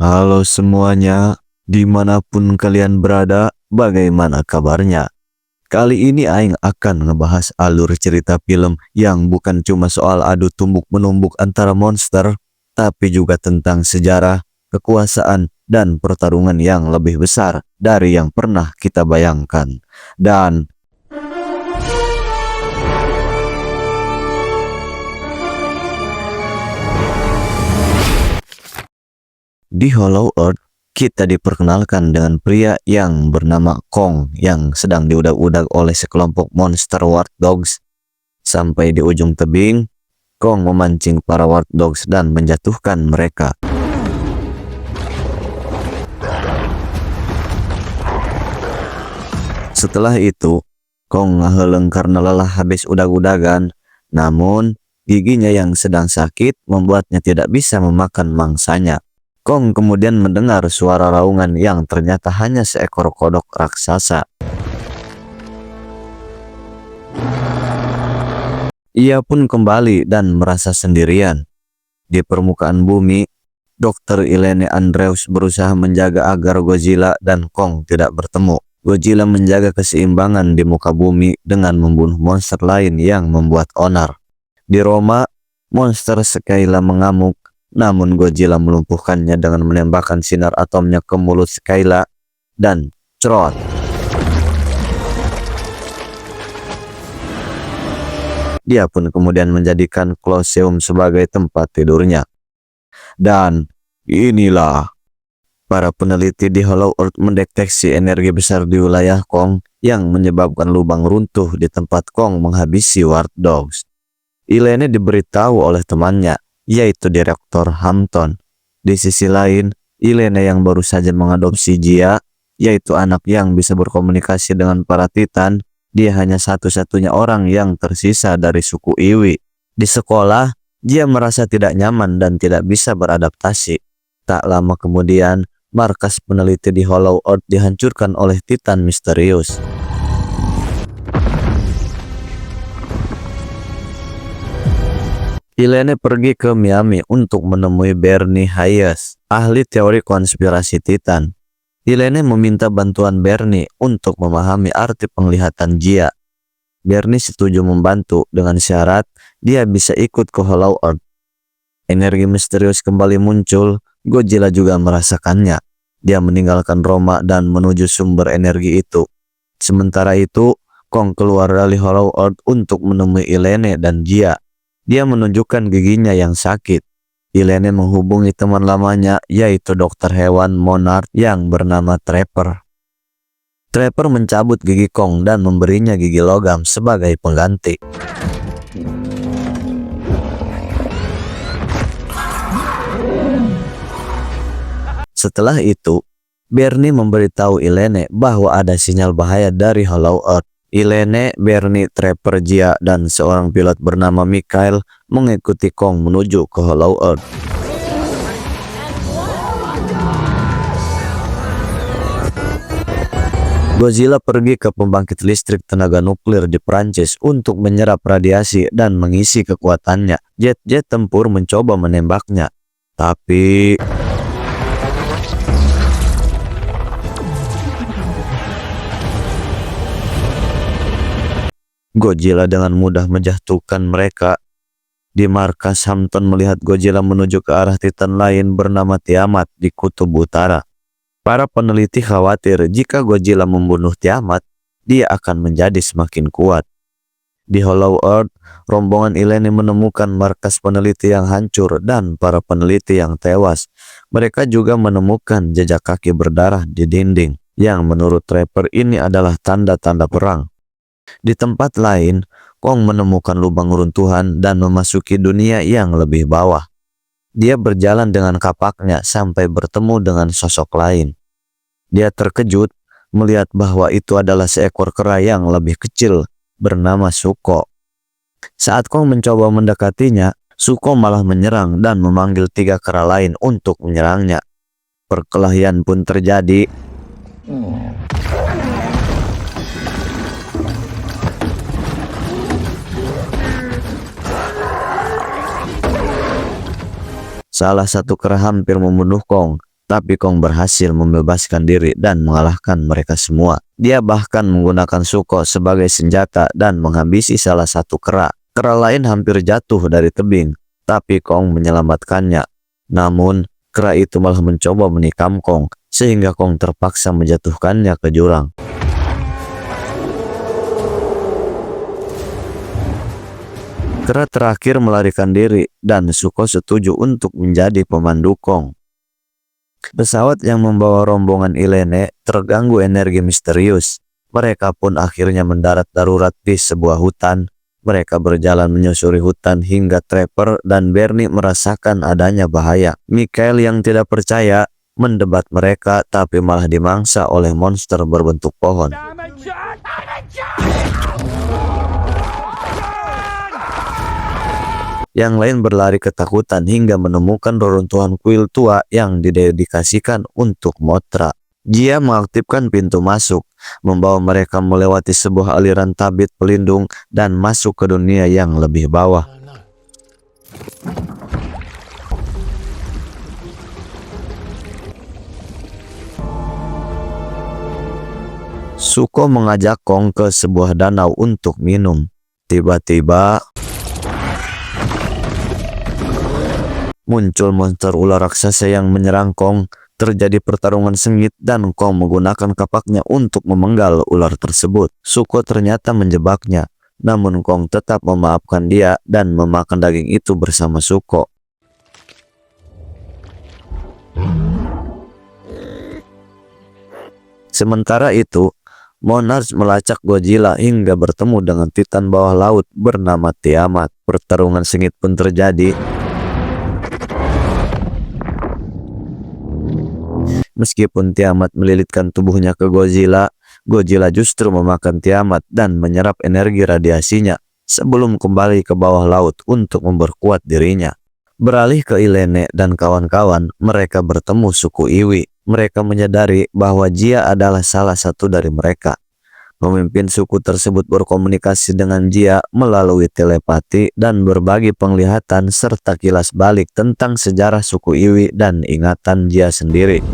Halo semuanya, dimanapun kalian berada, bagaimana kabarnya? Kali ini Aing akan ngebahas alur cerita film yang bukan cuma soal adu tumbuk-menumbuk antara monster, tapi juga tentang sejarah, kekuasaan, dan pertarungan yang lebih besar dari yang pernah kita bayangkan. Dan di Hollow Earth, kita diperkenalkan dengan pria yang bernama Kong yang sedang diudag-udag oleh sekelompok monster Ward Dogs. Sampai di ujung tebing, Kong memancing para Ward Dogs dan menjatuhkan mereka. Setelah itu, Kong ngaheleng karena lelah habis udag-udagan, namun giginya yang sedang sakit membuatnya tidak bisa memakan mangsanya. Kong kemudian mendengar suara raungan yang ternyata hanya seekor kodok raksasa. Ia pun kembali dan merasa sendirian. Di permukaan bumi, Dr. Ilene Andrews berusaha menjaga agar Godzilla dan Kong tidak bertemu. Godzilla menjaga keseimbangan di muka bumi dengan membunuh monster lain yang membuat onar. Di Roma, monster Skyla mengamuk, namun Godzilla melumpuhkannya dengan menembakkan sinar atomnya ke mulut Skyla dan cerot. Dia pun kemudian menjadikan Colosseum sebagai tempat tidurnya. Dan inilah, para peneliti di Hollow Earth mendeteksi energi besar di wilayah Kong yang menyebabkan lubang runtuh di tempat Kong menghabisi Ward Dogs. Ilene diberitahu oleh temannya, yaitu Direktur Hampton. Di sisi lain, Ilene yang baru saja mengadopsi Jia, yaitu anak yang bisa berkomunikasi dengan para Titan. Dia hanya satu-satunya orang yang tersisa dari suku Iwi. Di sekolah, Jia merasa tidak nyaman dan tidak bisa beradaptasi. Tak lama kemudian, markas peneliti di Hollow Earth dihancurkan oleh Titan misterius. Ilene pergi ke Miami untuk menemui Bernie Hayes, ahli teori konspirasi Titan. Ilene meminta bantuan Bernie untuk memahami arti penglihatan Jia. Bernie setuju membantu dengan syarat dia bisa ikut ke Hollow Earth. Energi misterius kembali muncul, Godzilla juga merasakannya. Dia meninggalkan Roma dan menuju sumber energi itu. Sementara itu, Kong keluar dari Hollow Earth untuk menemui Ilene dan Jia. Dia menunjukkan giginya yang sakit. Ilene menghubungi teman lamanya, yaitu dokter hewan Monarch yang bernama Trapper. Trapper mencabut gigi Kong dan memberinya gigi logam sebagai pengganti. Setelah itu, Bernie memberitahu Ilene bahwa ada sinyal bahaya dari Hollow Earth. Ilene, Bernie, Trapper, Jia, dan seorang pilot bernama Mikhail mengikuti Kong menuju ke Hollow Earth. Godzilla pergi ke pembangkit listrik tenaga nuklir di Prancis untuk menyerap radiasi dan mengisi kekuatannya. Jet-jet tempur mencoba menembaknya, tapi Godzilla dengan mudah menjatuhkan mereka. Di markas, Hampton melihat Godzilla menuju ke arah Titan lain bernama Tiamat di kutub utara. Para peneliti khawatir jika Godzilla membunuh Tiamat, dia akan menjadi semakin kuat. Di Hollow Earth, rombongan Ilene menemukan markas peneliti yang hancur dan para peneliti yang tewas. Mereka juga menemukan jejak kaki berdarah di dinding, yang menurut Trapper ini adalah tanda-tanda perang. Di tempat lain, Kong menemukan lubang runtuhan dan memasuki dunia yang lebih bawah. Dia berjalan dengan kapaknya sampai bertemu dengan sosok lain. Dia terkejut melihat bahwa itu adalah seekor kera yang lebih kecil bernama Suko. Saat Kong mencoba mendekatinya, Suko malah menyerang dan memanggil 3 kera lain untuk menyerangnya. Perkelahian pun terjadi. Salah satu kera hampir membunuh Kong, tapi Kong berhasil membebaskan diri dan mengalahkan mereka semua. Dia bahkan menggunakan Suko sebagai senjata dan menghabisi salah satu kera. Kera lain hampir jatuh dari tebing, tapi Kong menyelamatkannya. Namun, kera itu malah mencoba menikam Kong, sehingga Kong terpaksa menjatuhkannya ke jurang. Kera terakhir melarikan diri, dan Suko setuju untuk menjadi pemandu Kong. Pesawat yang membawa rombongan Ilene terganggu energi misterius. Mereka pun akhirnya mendarat darurat di sebuah hutan. Mereka berjalan menyusuri hutan hingga Trevor dan Bernie merasakan adanya bahaya. Michael yang tidak percaya mendebat mereka, tapi malah dimangsa oleh monster berbentuk pohon. Yang lain berlari ketakutan hingga menemukan reruntuhan kuil tua yang didedikasikan untuk Mothra. Dia mengaktifkan pintu masuk, membawa mereka melewati sebuah aliran tabit pelindung dan masuk ke dunia yang lebih bawah. Suko mengajak Kong ke sebuah danau untuk minum. Tiba-tiba muncul monster ular raksasa yang menyerang Kong. Terjadi pertarungan sengit dan Kong menggunakan kapaknya untuk memenggal ular tersebut. Suko ternyata menjebaknya, namun Kong tetap memaafkan dia dan memakan daging itu bersama Suko. Sementara itu, Monarch melacak Godzilla hingga bertemu dengan Titan bawah laut bernama Tiamat. Pertarungan sengit pun terjadi. Meskipun Tiamat melilitkan tubuhnya ke Godzilla, Godzilla justru memakan Tiamat dan menyerap energi radiasinya sebelum kembali ke bawah laut untuk memperkuat dirinya. Beralih ke Ilene dan kawan-kawan, mereka bertemu suku Iwi. Mereka menyadari bahwa Jia adalah salah satu dari mereka. Pemimpin suku tersebut berkomunikasi dengan Jia melalui telepati dan berbagi penglihatan serta kilas balik tentang sejarah suku Iwi dan ingatan Jia sendiri.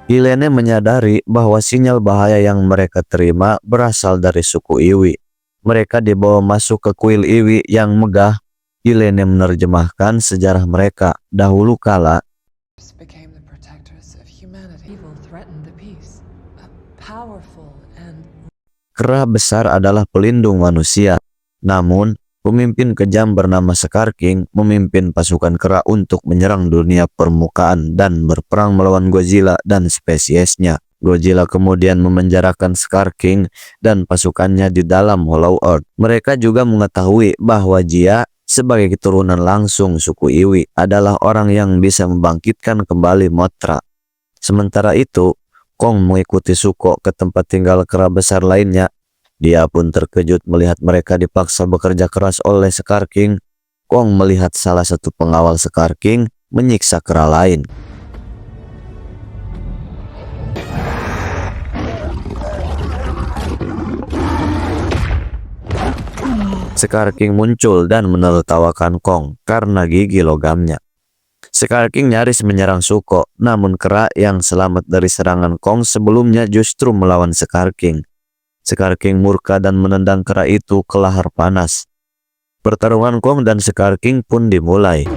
Ilene menyadari bahwa sinyal bahaya yang mereka terima berasal dari suku Iwi. Mereka dibawa masuk ke kuil Iwi yang megah. Ilene menerjemahkan sejarah mereka. Dahulu kala, kera besar adalah pelindung manusia. Namun, pemimpin kejam bernama Scar King memimpin pasukan kera untuk menyerang dunia permukaan dan berperang melawan Godzilla dan spesiesnya. Godzilla kemudian memenjarakan Scar King dan pasukannya di dalam Hollow Earth. Mereka juga mengetahui bahwa Jia sebagai keturunan langsung suku Iwi adalah orang yang bisa membangkitkan kembali Mothra. Sementara itu, Kong mengikuti Suko ke tempat tinggal kera besar lainnya. Dia pun terkejut melihat mereka dipaksa bekerja keras oleh Scar King. Kong melihat salah satu pengawal Scar King menyiksa kera lain. Scar King muncul dan menertawakan Kong karena gigi logamnya. Scar King nyaris menyerang Suko, namun kera yang selamat dari serangan Kong sebelumnya justru melawan Scar King. Scar King murka dan menendang kera itu ke lahar panas. Pertarungan Kong dan Scar King pun dimulai.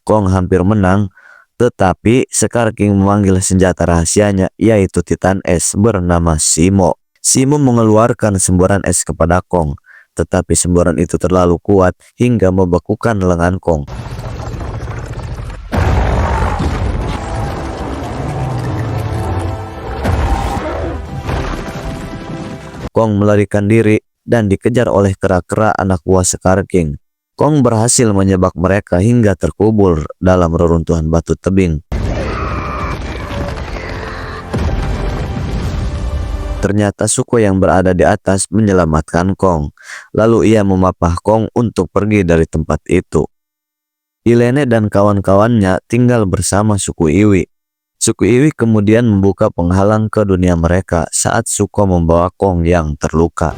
Kong hampir menang, tetapi Scar King memanggil senjata rahasianya, yaitu Titan Es bernama Simo. Simo mengeluarkan semburan es kepada Kong, tetapi semburan itu terlalu kuat hingga membekukan lengan Kong. Kong melarikan diri dan dikejar oleh kera-kera anak buah Scar King. Kong berhasil menyebak mereka hingga terkubur dalam reruntuhan batu tebing. Ternyata Suko yang berada di atas menyelamatkan Kong. Lalu ia memapah Kong untuk pergi dari tempat itu. Ilene dan kawan-kawannya tinggal bersama suku Iwi. Suku Iwi kemudian membuka penghalang ke dunia mereka saat Suko membawa Kong yang terluka.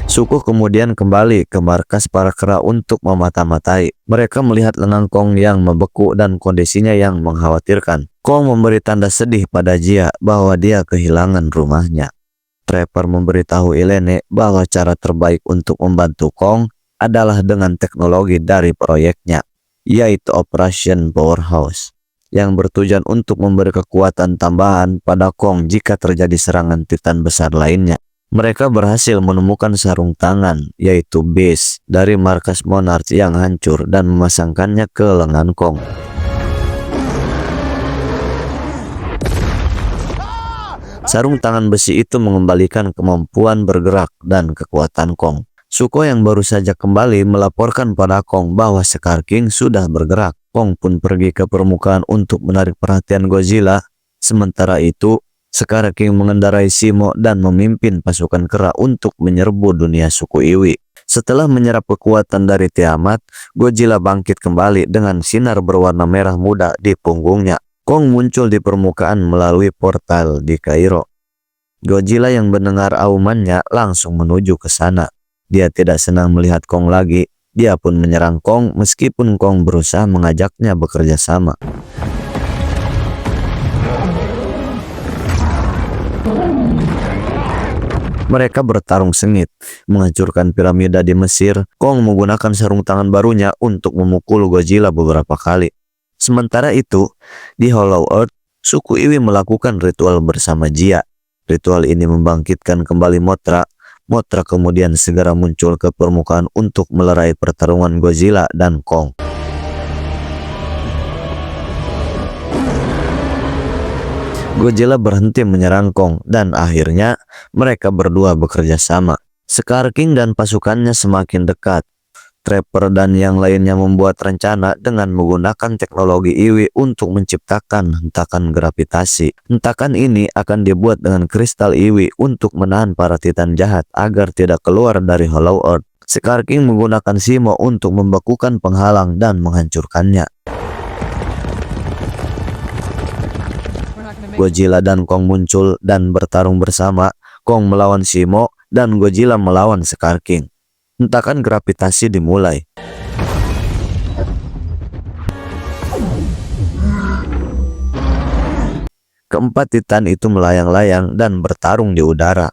Suku kemudian kembali ke markas para kera untuk memata-matai. Mereka melihat lengan Kong yang membeku dan kondisinya yang mengkhawatirkan. Kong memberi tanda sedih pada Jia bahwa dia kehilangan rumahnya. Trapper memberitahu Ilene bahwa cara terbaik untuk membantu Kong adalah dengan teknologi dari proyeknya, yaitu Operation Powerhouse, yang bertujuan untuk memberi kekuatan tambahan pada Kong jika terjadi serangan Titan besar lainnya. Mereka berhasil menemukan sarung tangan, yaitu Beast, dari markas Monarch yang hancur dan memasangkannya ke lengan Kong. Sarung tangan besi itu mengembalikan kemampuan bergerak dan kekuatan Kong. Suko yang baru saja kembali melaporkan pada Kong bahwa Scar King sudah bergerak. Kong pun pergi ke permukaan untuk menarik perhatian Godzilla. Sementara itu, Scar King mengendarai Simo dan memimpin pasukan kera untuk menyerbu dunia suku Iwi. Setelah menyerap kekuatan dari Tiamat, Godzilla bangkit kembali dengan sinar berwarna merah muda di punggungnya. Kong muncul di permukaan melalui portal di Kairo. Godzilla yang mendengar aumannya langsung menuju ke sana. Dia tidak senang melihat Kong lagi. Dia pun menyerang Kong meskipun Kong berusaha mengajaknya bekerja sama. Mereka bertarung sengit, menghancurkan piramida di Mesir. Kong menggunakan sarung tangan barunya untuk memukul Godzilla beberapa kali. Sementara itu, di Hollow Earth, suku Iwi melakukan ritual bersama Jia. Ritual ini membangkitkan kembali Mothra. Mothra kemudian segera muncul ke permukaan untuk melerai pertarungan Godzilla dan Kong. Godzilla berhenti menyerang Kong dan akhirnya mereka berdua bekerja sama. Scar King dan pasukannya semakin dekat. Trapper dan yang lainnya membuat rencana dengan menggunakan teknologi Iwi untuk menciptakan hentakan gravitasi. Hentakan ini akan dibuat dengan kristal Iwi untuk menahan para Titan jahat agar tidak keluar dari Hollow Earth. Scar King menggunakan Simo untuk membekukan penghalang dan menghancurkannya. Godzilla dan Kong muncul dan bertarung bersama. Kong melawan Simo dan Godzilla melawan Scar King. Hentakan gravitasi dimulai. Keempat Titan itu melayang-layang dan bertarung di udara.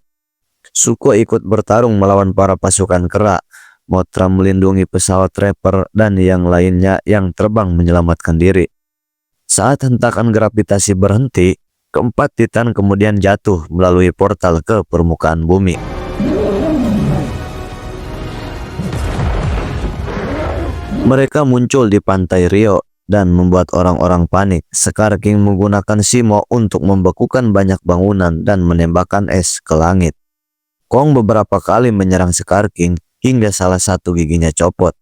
Suko ikut bertarung melawan para pasukan kera. Mothra melindungi pesawat Trapper dan yang lainnya yang terbang menyelamatkan diri. Saat hentakan gravitasi berhenti, keempat Titan kemudian jatuh melalui portal ke permukaan bumi. Mereka muncul di pantai Rio dan membuat orang-orang panik. Scar King menggunakan Simo untuk membekukan banyak bangunan dan menembakkan es ke langit. Kong beberapa kali menyerang Scar King hingga salah satu giginya copot.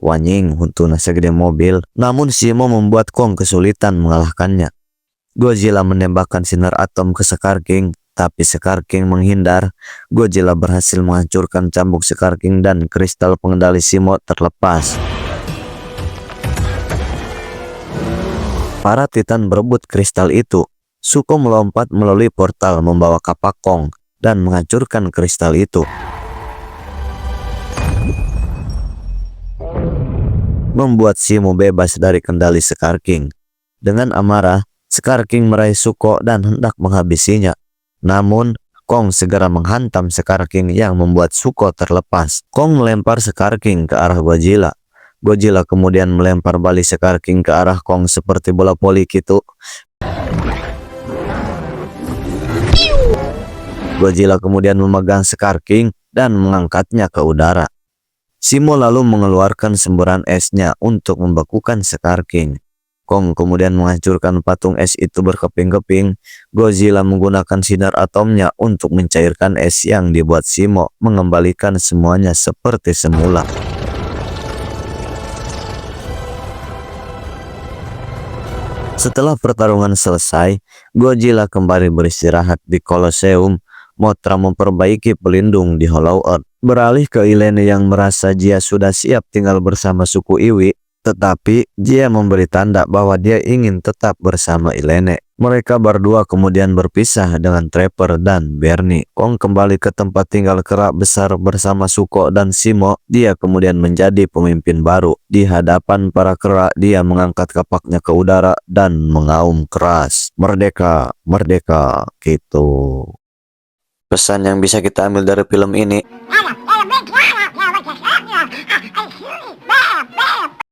Wanying huntuna segede mobil, namun Simo membuat Kong kesulitan mengalahkannya. Godzilla menembakkan sinar atom ke Scar King, tapi Scar King menghindar. Godzilla berhasil menghancurkan cambuk Scar King dan kristal pengendali Simo terlepas. Para Titan berebut kristal itu. Suko melompat melalui portal membawa kapak Kong dan menghancurkan kristal itu. Membuat Simo bebas dari kendali Scar King. Dengan amarah, Scar King meraih Suko dan hendak menghabisinya. Namun, Kong segera menghantam Scar King yang membuat Suko terlepas. Kong melempar Scar King ke arah Godzilla. Godzilla kemudian melempar balik Scar King ke arah Kong seperti bola voli gitu. Godzilla kemudian memegang Scar King dan mengangkatnya ke udara. Simo lalu mengeluarkan semburan esnya untuk membekukan Scar King. Kong kemudian menghancurkan patung es itu berkeping-keping. Godzilla menggunakan sinar atomnya untuk mencairkan es yang dibuat Simo, mengembalikan semuanya seperti semula. Setelah pertarungan selesai, Godzilla kembali beristirahat di Colosseum. Mothra memperbaiki pelindung di Hollow Earth. Beralih ke Ilene yang merasa Jia sudah siap tinggal bersama suku Iwi, tetapi Jia memberi tanda bahwa dia ingin tetap bersama Ilene. Mereka berdua kemudian berpisah dengan Trapper dan Bernie. Kong kembali ke tempat tinggal kera besar bersama Suko dan Simo. Dia kemudian menjadi pemimpin baru. Di hadapan para kera, dia mengangkat kapaknya ke udara dan mengaum keras, "Merdeka, merdeka," gitu. Pesan yang bisa kita ambil dari film ini,